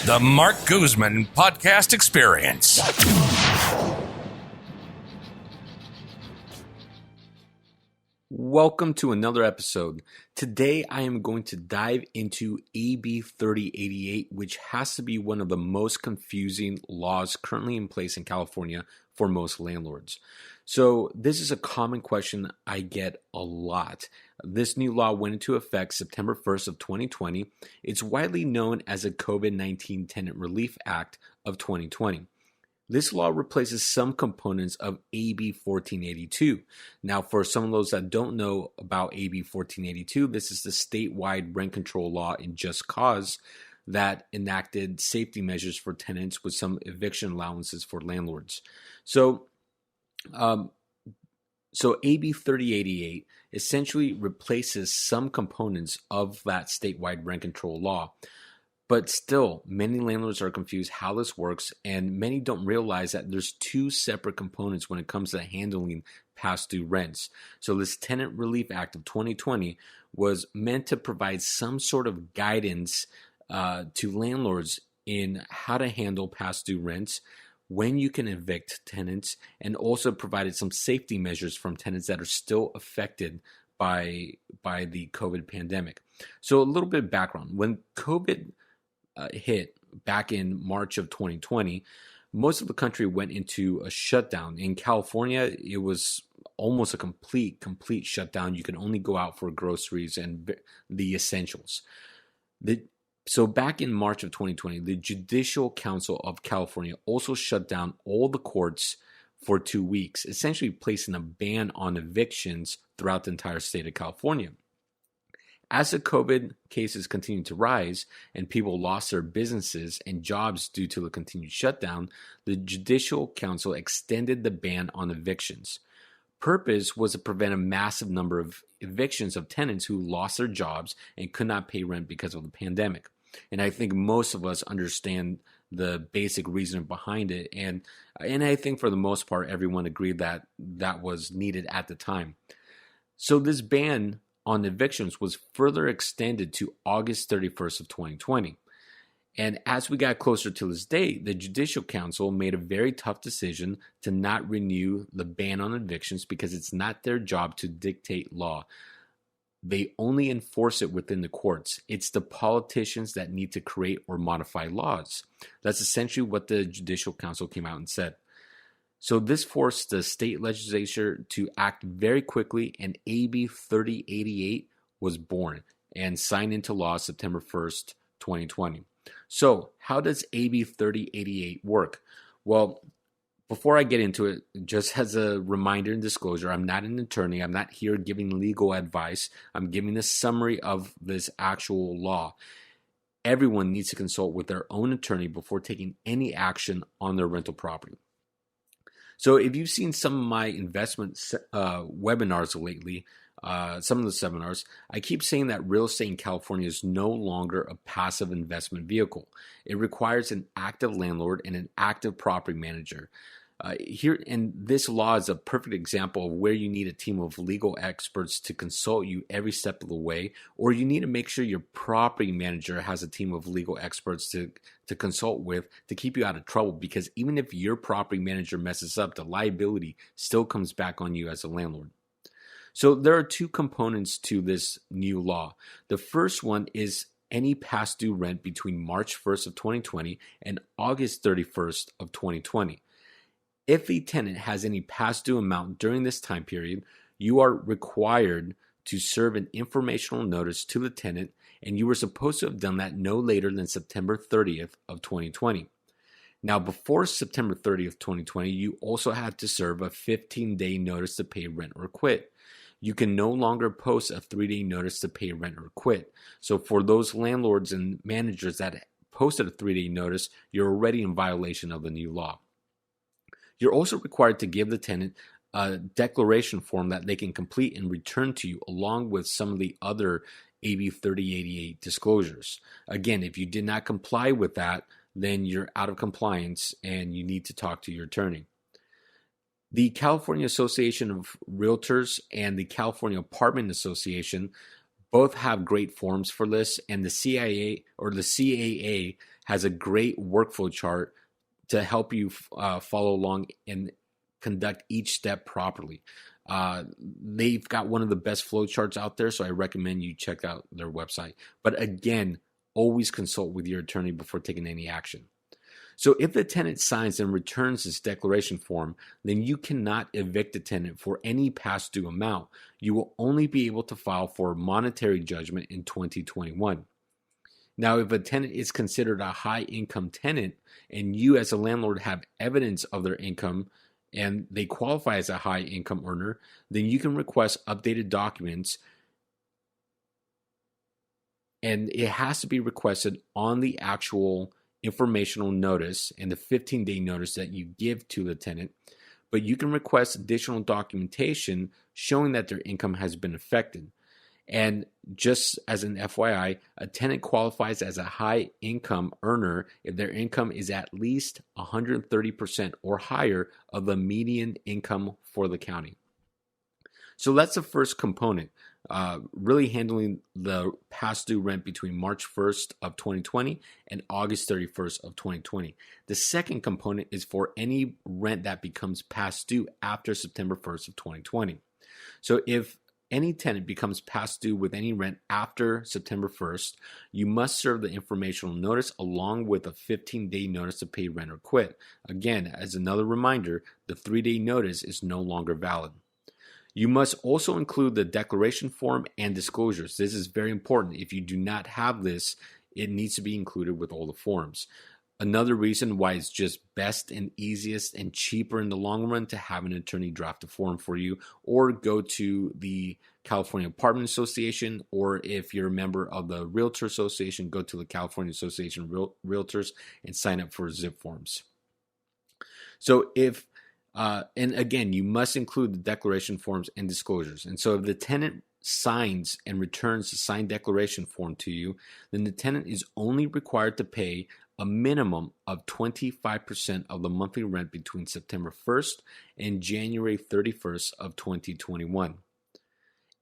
The Marc Guzman Podcast Experience. Welcome to another episode. Today I am going to dive into AB3088, which has to be one of the most confusing laws currently in place in California for most landlords. So this is a common question I get a lot. This new law went into effect September 1st of 2020. It's widely known as the COVID-19 Tenant Relief Act of 2020. This law replaces some components of AB3088. Now, for some of those that don't know about AB3088, this is the statewide rent control law in just cause that enacted safety measures for tenants with some eviction allowances for landlords. So AB3088 essentially replaces some components of that statewide rent control law. But still, many landlords are confused how this works, and many don't realize that there's two separate components when it comes to handling past due rents. So this Tenant Relief Act of 2020 was meant to provide some sort of guidance to landlords in how to handle past due rents, when you can evict tenants, and also provided some safety measures from tenants that are still affected by the COVID pandemic. So a little bit of background. When COVID hit back in March of 2020, most of the country went into a shutdown. In California, it was almost a complete shutdown. You could only go out for groceries and the essentials. So back in March of 2020, the Judicial Council of California also shut down all the courts for 2 weeks, essentially placing a ban on evictions throughout the entire state of California. As the COVID cases continued to rise and people lost their businesses and jobs due to the continued shutdown, the Judicial Council extended the ban on evictions. Purpose was to prevent a massive number of evictions of tenants who lost their jobs and could not pay rent because of the pandemic. And I think most of us understand the basic reason behind it. And I think for the most part, everyone agreed that that was needed at the time. So this ban on evictions was further extended to August 31st of 2020. And as we got closer to this date, the Judicial Council made a very tough decision to not renew the ban on evictions because it's not their job to dictate law. They only enforce it within the courts. It's the politicians that need to create or modify laws. That's essentially what the Judicial Council came out and said. So this forced the state legislature to act very quickly, and AB 3088 was born and signed into law September 1st, 2020. So how does AB 3088 work? Well, before I get into it, just as a reminder and disclosure, I'm not an attorney. I'm not here giving legal advice. I'm giving a summary of this actual law. Everyone needs to consult with their own attorney before taking any action on their rental property. So if you've seen some of my investment webinars lately, some of the seminars, I keep saying that real estate in California is no longer a passive investment vehicle. It requires an active landlord and an active property manager. And this law is a perfect example of where you need a team of legal experts to consult you every step of the way, or you need to make sure your property manager has a team of legal experts to consult with to keep you out of trouble, because even if your property manager messes up, the liability still comes back on you as a landlord. So there are two components to this new law. The first one is any past due rent between March 1st of 2020 and August 31st of 2020. If a tenant has any past due amount during this time period, you are required to serve an informational notice to the tenant, and you were supposed to have done that no later than September 30th of 2020. Now, before September 30th, 2020, you also had to serve a 15-day notice to pay rent or quit. You can no longer post a 3-day notice to pay rent or quit. So for those landlords and managers that posted a 3-day notice, you're already in violation of the new law. You're also required to give the tenant a declaration form that they can complete and return to you, along with some of the other AB 3088 disclosures. Again, if you did not comply with that, then you're out of compliance and you need to talk to your attorney. The California Association of Realtors and the California Apartment Association Both have great forms for this, and the CIA or the CAA has a great workflow chart to help you follow along and conduct each step properly. They've got one of the best flow charts out there, so I recommend you check out their website. But again, always consult with your attorney before taking any action. So if the tenant signs and returns this declaration form, then you cannot evict the tenant for any past due amount. You will only be able to file for monetary judgment in 2021. Now, if a tenant is considered a high income tenant and you as a landlord have evidence of their income and they qualify as a high income earner, then you can request updated documents, and it has to be requested on the actual informational notice and the 15-day notice that you give to the tenant. But you can request additional documentation showing that their income has been affected. And just as an FYI, a tenant qualifies as a high income earner if their income is at least 130% or higher of the median income for the county. So that's the first component, really handling the past due rent between March 1st of 2020 and August 31st of 2020. The second component is for any rent that becomes past due after September 1st of 2020. So if any tenant becomes past due with any rent after September 1st, you must serve the informational notice along with a 15-day notice to pay rent or quit. Again, as another reminder, the 3-day notice is no longer valid. You must also include the declaration form and disclosures. This is very important. If you do not have this, it needs to be included with all the forms. Another reason why it's just best and easiest and cheaper in the long run to have an attorney draft a form for you, or go to the California Apartment Association, or if you're a member of the Realtor Association, go to the California Association of Realtors and sign up for zip forms. So and again, you must include the declaration forms and disclosures. And so if the tenant signs and returns the signed declaration form to you, then the tenant is only required to pay a minimum of 25% of the monthly rent between September 1st and January 31st of 2021.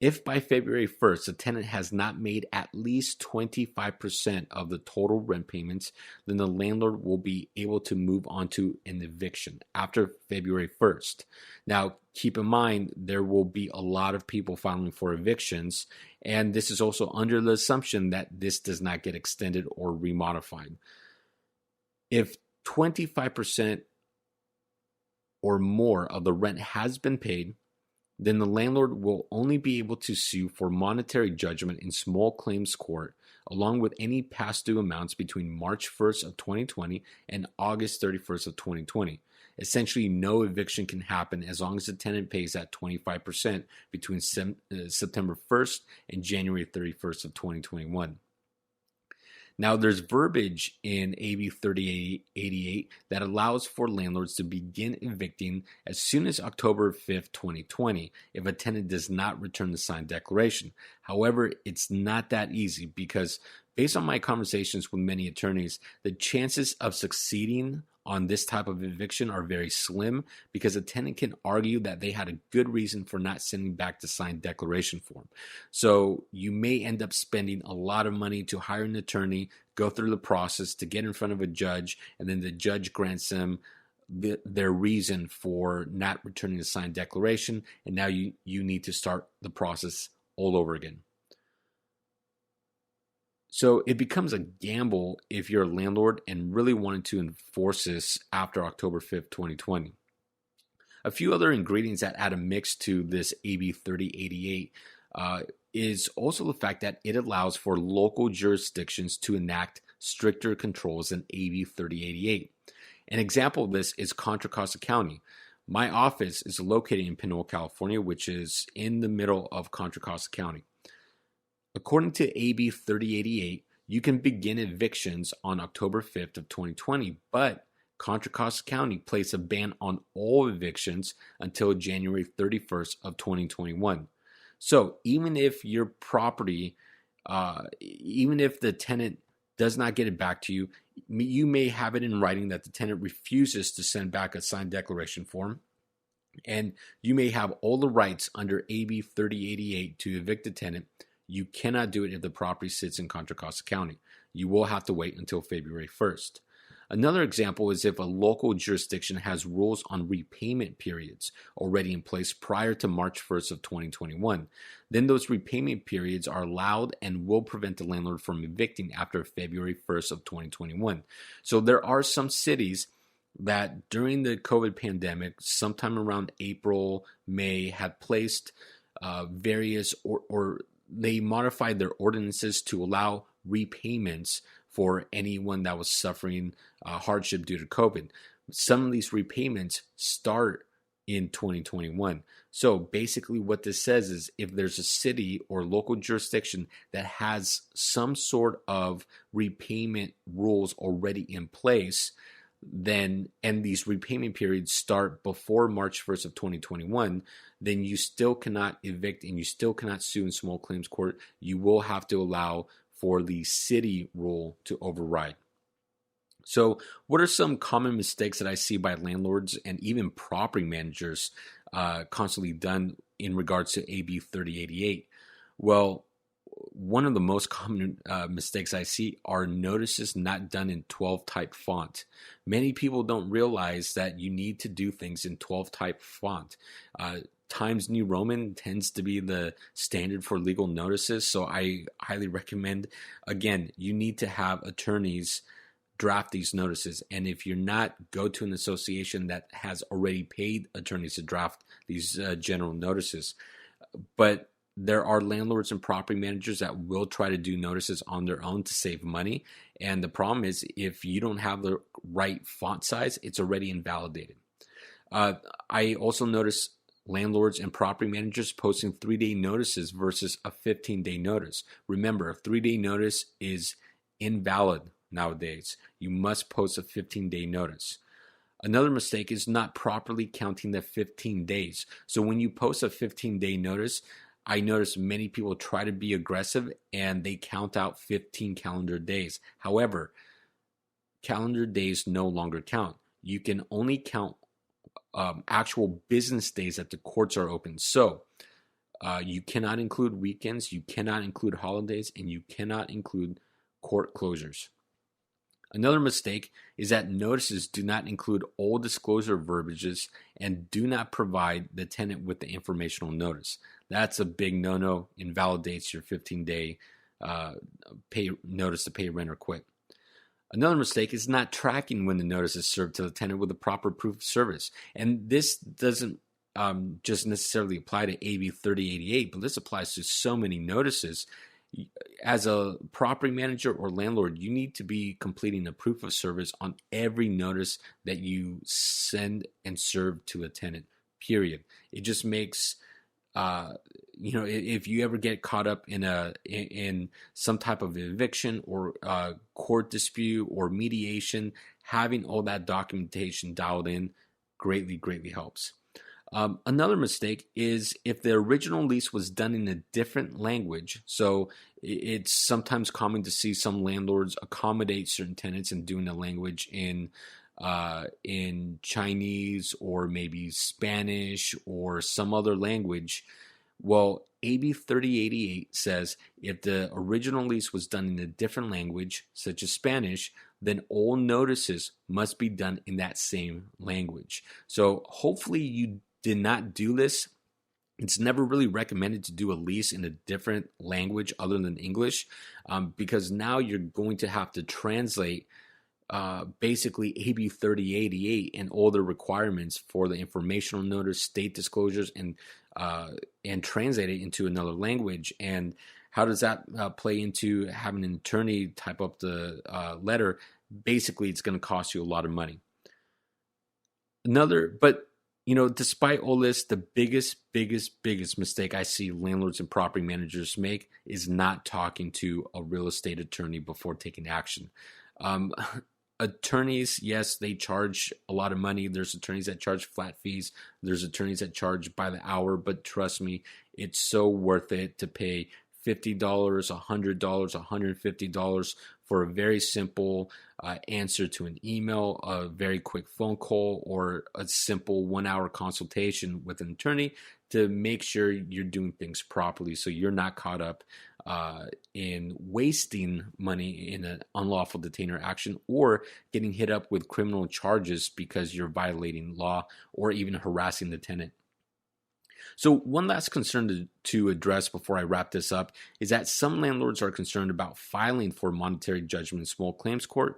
If by February 1st the tenant has not made at least 25% of the total rent payments, then the landlord will be able to move on to an eviction after February 1st. Now, keep in mind, there will be a lot of people filing for evictions, and this is also under the assumption that this does not get extended or remodified. If 25% or more of the rent has been paid, then the landlord will only be able to sue for monetary judgment in small claims court, along with any past due amounts between March 1st of 2020 and August 31st of 2020. Essentially, no eviction can happen as long as the tenant pays that 25% between September 1st and January 31st of 2021. Now, there's verbiage in AB3088 that allows for landlords to begin evicting as soon as October 5th, 2020, if a tenant does not return the signed declaration. However, it's not that easy because based on my conversations with many attorneys, the chances of succeeding on this type of eviction are very slim because a tenant can argue that they had a good reason for not sending back the signed declaration form. So you may end up spending a lot of money to hire an attorney, go through the process to get in front of a judge, and then the judge grants them their reason for not returning the signed declaration, and now you need to start the process all over again. So it becomes a gamble if you're a landlord and really wanted to enforce this after October 5th, 2020. A few other ingredients that add a mix to this AB 3088 is also the fact that it allows for local jurisdictions to enact stricter controls than AB 3088. An example of this is Contra, Costa County. My office is located in Pinole, California, which is in the middle of Contra Costa County. According to AB 3088, you can begin evictions on October 5th of 2020, but Contra Costa County placed a ban on all evictions until January 31st of 2021. So even if your property, even if the tenant does not get it back to you, you may have it in writing that the tenant refuses to send back a signed declaration form, and you may have all the rights under AB 3088 to evict the tenant. You cannot do it if the property sits in Contra Costa County. You will have to wait until February 1st. Another example is if a local jurisdiction has rules on repayment periods already in place prior to March 1st of 2021, then those repayment periods are allowed and will prevent the landlord from evicting after February 1st of 2021. So there are some cities that during the COVID pandemic, sometime around April, May, had placed various or they modified their ordinances to allow repayments for anyone that was suffering hardship due to COVID. Some of these repayments start in 2021. So basically what this says is if there's a city or local jurisdiction that has some sort of repayment rules already in place, then and these repayment periods start before March 1st of 2021, then you still cannot evict and you still cannot sue in small claims court. You will have to allow for the city rule to override. So what are some common mistakes that I see by landlords and even property managers constantly done in regards to AB 3088? Well, one of the most common mistakes I see are notices not done in 12 type font. Many people don't realize that you need to do things in 12 type font. Times New Roman tends to be the standard for legal notices, so I highly recommend, again, you need to have attorneys draft these notices, and if you're not, go to an association that has already paid attorneys to draft these general notices. But there are landlords and property managers that will try to do notices on their own to save money, and the problem is if you don't have the right font size, it's already invalidated. I also notice landlords and property managers posting 3-day notices versus a 15-day notice. Remember, a 3-day notice is invalid nowadays. You must post a 15-day notice. Another mistake is not properly counting the 15 days. So when you post a 15-day notice, I notice many people try to be aggressive and they count out 15 calendar days. However, calendar days no longer count. You can only count actual business days that the courts are open. So you cannot include weekends, you cannot include holidays, and you cannot include court closures. Another mistake is that notices do not include all disclosure verbiages and do not provide the tenant with the informational notice. That's a big no-no, invalidates your 15-day notice to pay rent or quit. Another mistake is not tracking when the notice is served to the tenant with a proper proof of service. And this doesn't just necessarily apply to AB 3088, but this applies to so many notices. As a property manager or landlord, you need to be completing a proof of service on every notice that you send and serve to a tenant, period. It just makes, if you ever get caught up in some type of eviction or court dispute or mediation, having all that documentation dialed in greatly helps. Another mistake is if the original lease was done in a different language. So it's sometimes common to see some landlords accommodate certain tenants and doing the language in Chinese or maybe Spanish or some other language. Well, AB 3088 says if the original lease was done in a different language, such as Spanish, then all notices must be done in that same language. So hopefully you did not do this. It's never really recommended to do a lease in a different language other than English, because now you're going to have to translate basically AB 3088 and all the requirements for the informational notice, state disclosures, and translate it into another language. And how does that play into having an attorney type up the letter? Basically, it's going to cost you a lot of money. Despite all this, the biggest mistake I see landlords and property managers make is not talking to a real estate attorney before taking action. Attorneys, yes, they charge a lot of money. There's attorneys that charge flat fees. There's attorneys that charge by the hour, but trust me, it's so worth it to pay $50, $100, $150 for a very simple answer to an email, a very quick phone call, or a simple 1-hour consultation with an attorney to make sure you're doing things properly so you're not caught up in wasting money in an unlawful detainer action, or getting hit up with criminal charges because you're violating law or even harassing the tenant. So one last concern to address before I wrap this up is that some landlords are concerned about filing for monetary judgment in small claims court,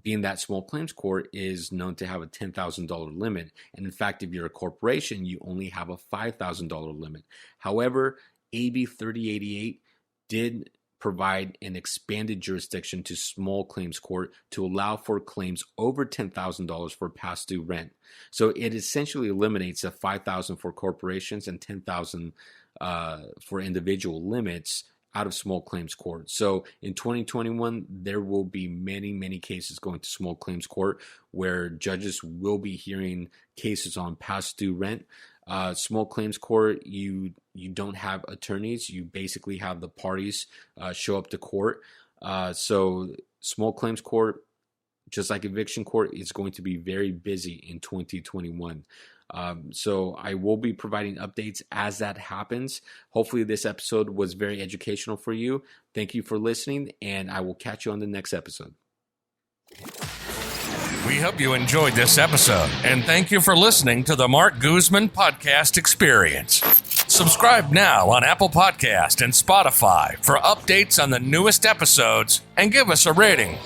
being that small claims court is known to have a $10,000 limit. And in fact, if you're a corporation, you only have a $5,000 limit. However, AB3088 did provide an expanded jurisdiction to small claims court to allow for claims over $10,000 for past due rent. So it essentially eliminates the $5,000 for corporations and $10,000 for individual limits out of small claims court. So in 2021, there will be many, many cases going to small claims court where judges will be hearing cases on past due rent. Small claims court, you don't have attorneys. You basically have the parties show up to court. So small claims court, just like eviction court, is going to be very busy in 2021. So I will be providing updates as that happens. Hopefully this episode was very educational for you. Thank you for listening, and I will catch you on the next episode. We hope you enjoyed this episode, and thank you for listening to the Marc Guzman Podcast Experience. Subscribe now on Apple Podcast and Spotify for updates on the newest episodes, and give us a rating.